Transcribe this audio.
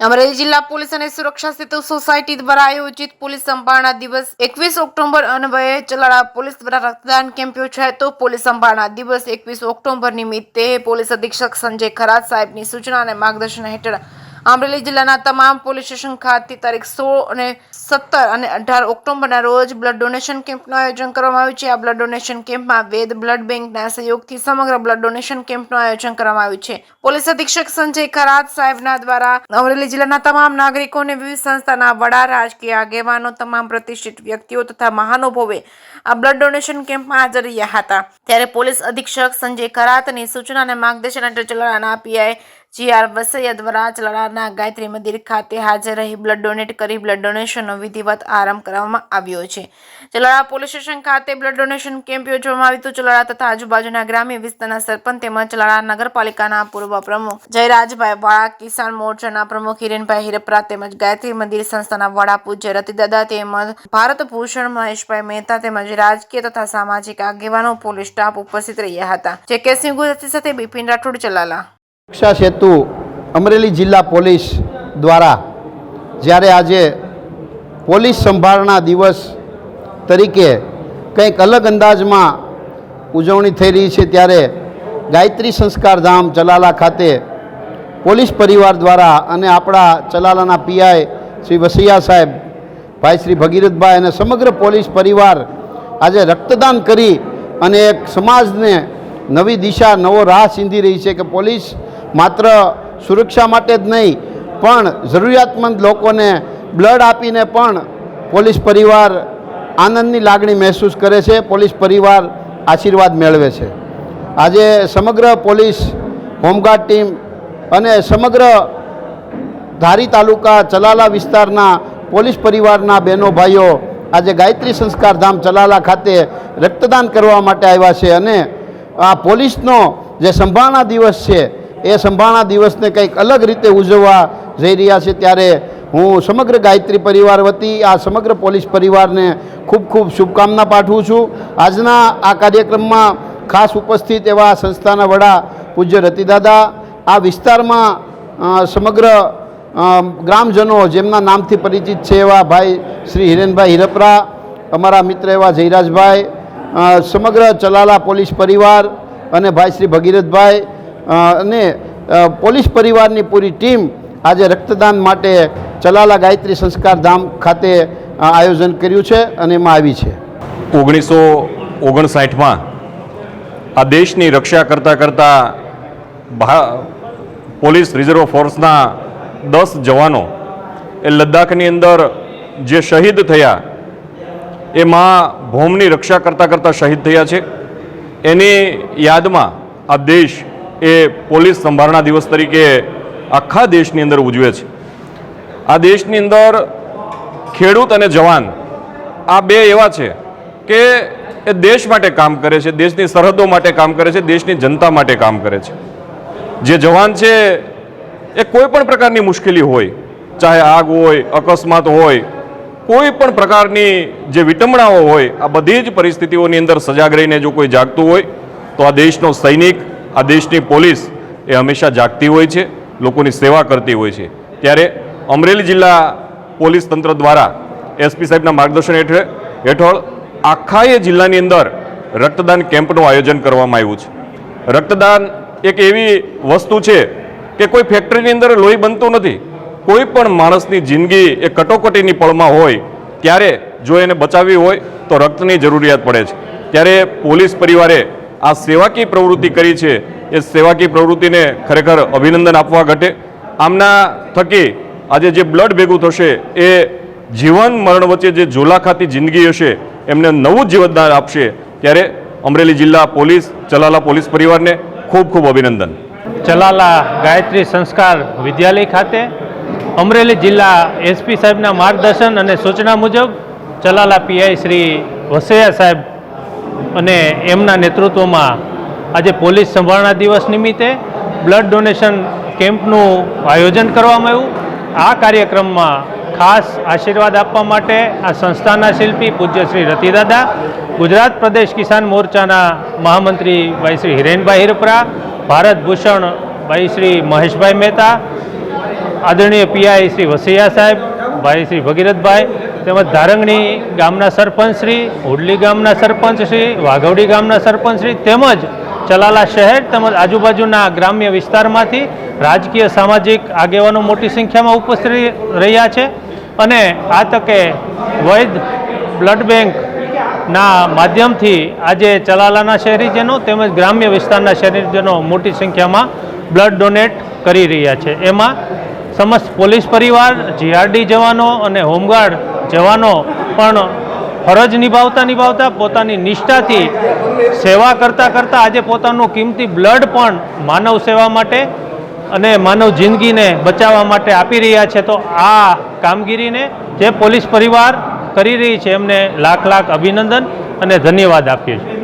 અમરેલી જિલ્લા પોલીસ અને સુરક્ષા સેતુ સોસાયટી દ્વારા આયોજિત પોલીસ સંભાળના દિવસ 21 ઓક્ટોબર અન્વયે ચલાળા પોલીસ દ્વારા રક્તદાન કેમ્પ યોજાયો હતો। પોલીસ સંભાળના દિવસ 21 ઓક્ટોબર નિમિત્તે પોલીસ અધિક્ષક સંજય ખરાત સાહેબની સૂચના અને માર્ગદર્શન હેઠળ અમરેલી જિલ્લાના તમામ પોલીસ સ્ટેશન ખાતે તારીખ 16 અને 17 અને 18 ઓક્ટોબરના રોજ બ્લડ ડોનેશન કેમ્પનું આયોજન કરવામાં આવ્યું છે। આ બ્લડ ડોનેશન કેમ્પમાં વેદ બ્લડ બેંકના સહયોગથી સમગ્ર બ્લડ ડોનેશન કેમ્પનું આયોજન કરવામાં આવ્યું છે। પોલીસ અધિક્ષક સંજય ખરાત સાહેબના દ્વારા અમરેલી જિલ્લાના તમામ નાગરિકોને વિવિધ સંસ્થાના વડા, રાજકીય આગેવાનો, તમામ પ્રતિષ્ઠિત વ્યક્તિઓ તથા મહાનુભાવોએ આ બ્લડ ડોનેશન કેમ્પમાં હાજર રહ્યા હતા। ત્યારે પોલીસ અધિક્ષક સંજય ખરાતની સૂચના અને માર્ગદર્શન હેઠળ ચલાળાના પીઆઈ GR વસૈયા દ્વારા ચલાળાના ગાયત્રી મંદિર ખાતે હાજર રહી બ્લડ ડોનેટ કરી બ્લડ ડોનેશનનો વિધિવત આરંભ કરવામાં આવ્યો છે। ચલાળા પોલીસ સ્ટેશન ખાતે બ્લડ ડોનેશન કેમ્પ યોજવામાં આવ્યું હતું। ચલાળા તથા આજુબાજુના ગ્રામ્ય વિસ્તારના સરપંચ તેમજ ચલાળા નગરપાલિકાના પૂર્વ પ્રમુખ જયરાજભાઈ વાળા, કિસાન મોરચાના પ્રમુખ હિરેનભાઈ હિરપરા તેમજ ગાયત્રી મંદિર સંસ્થાના વડા પૂજ્ય રતિદાદા તેમજ ભારત ભૂષણ મહેશભાઈ મહેતા તેમજ રાજકીય તથા સામાજિક આગેવાનો, પોલીસ સ્ટાફ ઉપસ્થિત રહ્યા હતા। જે સિંહ ગુજરાતી સાથે બિપિન રાઠોડ, ચલાલા। સુરક્ષા સેતુ અમરેલી જિલ્લા પોલીસ દ્વારા જ્યારે આજે પોલીસ સંભાળના દિવસ તરીકે કંઈક અલગ અંદાજમાં ઉજવણી થઈ રહી છે, ત્યારે ગાયત્રી સંસ્કાર ધામ ચલાલા ખાતે પોલીસ પરિવાર દ્વારા અને આપણા ચલાલાના પીઆઈ શ્રી વસૈયા સાહેબ, ભાઈ શ્રી ભગીરથભાઈ અને સમગ્ર પોલીસ પરિવાર આજે રક્તદાન કરી અને એક સમાજને નવી દિશા, નવો રાહ ચીંધી રહી છે કે પોલીસ માત્ર સુરક્ષા માટે જ નહીં પણ જરૂરિયાતમંદ લોકોને બ્લડ આપીને પણ પોલીસ પરિવાર આનંદની લાગણી મહેસૂસ કરે છે, પોલીસ પરિવાર આશીર્વાદ મેળવે છે। આજે સમગ્ર પોલીસ હોમગાર્ડ ટીમ અને સમગ્ર ધારી તાલુકા ચલાલા વિસ્તારના પોલીસ પરિવારના બહેનો ભાઈઓ આજે ગાયત્રી સંસ્કાર ધામ ચલાલા ખાતે રક્તદાન કરવા માટે આવ્યા છે અને આ પોલીસનો જે સંભાળના દિવસ છે એ સંભાળના દિવસને કંઈક અલગ રીતે ઉજવવા જઈ રહ્યા છે। ત્યારે હું સમગ્ર ગાયત્રી પરિવાર વતી આ સમગ્ર પોલીસ પરિવારને ખૂબ ખૂબ શુભકામના પાઠવું છું। આજના આ કાર્યક્રમમાં ખાસ ઉપસ્થિત એવા સંસ્થાના વડા પૂજ્ય રતિદાદા, આ વિસ્તારમાં સમગ્ર ગ્રામજનો જેમના નામથી પરિચિત છે એવા ભાઈ શ્રી હિરેનભાઈ હિરપરા, અમારા મિત્ર એવા જયરાજભાઈ, સમગ્ર ચલાલા પોલીસ પરિવાર અને ભાઈ શ્રી ભગીરથભાઈ અને પોલીસ પરિવારની પૂરી ટીમ આજે રક્તદાન માટે ચલાલા ગાયત્રી સંસ્કાર ધામ ખાતે આયોજન કર્યું છે અને એમાં આવી છે। 1959માં આ દેશની રક્ષા કરતાં પોલીસ રિઝર્વ ફોર્સના 10 જવાનો એ લદ્દાખની અંદર જે શહીદ થયા, એમાં ભૂમિની રક્ષા કરતાં શહીદ થયા છે, એની યાદમાં આ દેશ એ પોલીસ સંભાળના દિવસ તરીકે આખા દેશની અંદર ઉજવે છે। આ દેશની અંદર ખેડૂત અને જવાન આ બે એવા છે કે એ દેશ માટે કામ કરે છે, દેશની સરહદો માટે કામ કરે છે, દેશની જનતા માટે કામ કરે છે। જે જવાન છે એ કોઈ પણ પ્રકારની મુશ્કેલી હોય, ચાહે આગ હોય, અકસ્માત હોય, કોઈ પણ પ્રકારની જે વિટંબણાઓ હોય, આ બધી જ પરિસ્થિતિઓની અંદર સજાગ રહીને જો કોઈ જાગતું હોય તો આ દેશનો સૈનિક, આ દેશની પોલીસ એ હંમેશા જાગતી હોય છે, લોકોની સેવા કરતી હોય છે। ત્યારે અમરેલી જિલ્લા પોલીસ તંત્ર દ્વારા એસપી સાહેબના માર્ગદર્શન હેઠળ આખા એ જિલ્લાની અંદર રક્તદાન કેમ્પનું આયોજન કરવામાં આવ્યું છે। રક્તદાન એક એવી વસ્તુ છે કે કોઈ ફેક્ટરીની અંદર લોહી બનતું નથી, કોઈ પણ માણસની જિંદગી એ કટોકટીની પળમાં હોય ત્યારે જો એને બચાવવી હોય તો રક્તની જરૂરિયાત પડે છે। ત્યારે પોલીસ પરિવારે આ સેવાકીય પ્રવૃત્તિ કરી છે, એ સેવાકીય પ્રવૃત્તિને ખરેખર અભિનંદન આપવા ઘટે। આમના થકી આજે જે બ્લડ ભેગું થશે એ જીવન મરણ વચ્ચે જે ઝોલાખાતી જિંદગી હશે એમને નવું જીવનદાન આપશે। ત્યારે અમરેલી જિલ્લા પોલીસ, ચલાલા પોલીસ પરિવારને ખૂબ ખૂબ અભિનંદન। ચલાલા ગાયત્રી સંસ્કાર વિદ્યાલય ખાતે અમરેલી જિલ્લા એસપી સાહેબના માર્ગદર્શન અને સૂચના મુજબ ચલાલા પીઆઈ શ્રી વસૈયા સાહેબ અને એમના નેતૃત્વમાં આજે પોલીસ સંભાળના દિવસ નિમિત્તે બ્લડ ડોનેશન કેમ્પનું આયોજન કરવામાં આવ્યું। આ કાર્યક્રમમાં ખાસ આશીર્વાદ આપવા માટે આ સંસ્થાના શિલ્પી પૂજ્ય શ્રી રતિદાદા, ગુજરાત પ્રદેશ કિસાન મોરચાના મહામંત્રી ભાઈ શ્રી હિરેનભાઈ હિરપરા, ભારત ભૂષણ ભાઈ શ્રી મહેશભાઈ મહેતા, આદરણીય પીઆઈ શ્રી વસૈયા સાહેબ, ભાઈ શ્રી ભગીરથભાઈ, તેમજ ધારંગણી ગામના સરપંચશ્રી, હુડલી ગામના સરપંચશ્રી, વાઘવડી ગામના સરપંચશ્રી, તેમજ ચલાલા શહેર તેમજ આજુબાજુના ગ્રામ્ય વિસ્તારમાંથી રાજકીય સામાજિક આગેવાનો મોટી સંખ્યામાં ઉપસ્થિત રહ્યા છે. અને આ તકે વૈધ બ્લડ બેંકના માધ્યમથી આજે ચલાલાના શહેરીજનો તેમજ ગ્રામ્ય વિસ્તારના શહેરીજનો મોટી સંખ્યામાં બ્લડ ડોનેટ કરી રહ્યા છે. એમાં સમસ્ત પોલીસ પરિવાર, જીઆરડી જવાનો અને હોમગાર્ડ જવાનો પણ ફરજ નિભાવતા પોતાની નિષ્ઠાથી સેવા કરતાં આજે પોતાનું કિંમતી બ્લડ પણ માનવ સેવા માટે અને માનવ જિંદગીને બચાવવા માટે આપી રહ્યા છે. તો આ કામગીરીને જે પોલીસ પરિવાર કરી રહી છે એમને લાખ અભિનંદન અને ધન્યવાદ આપીએ છીએ.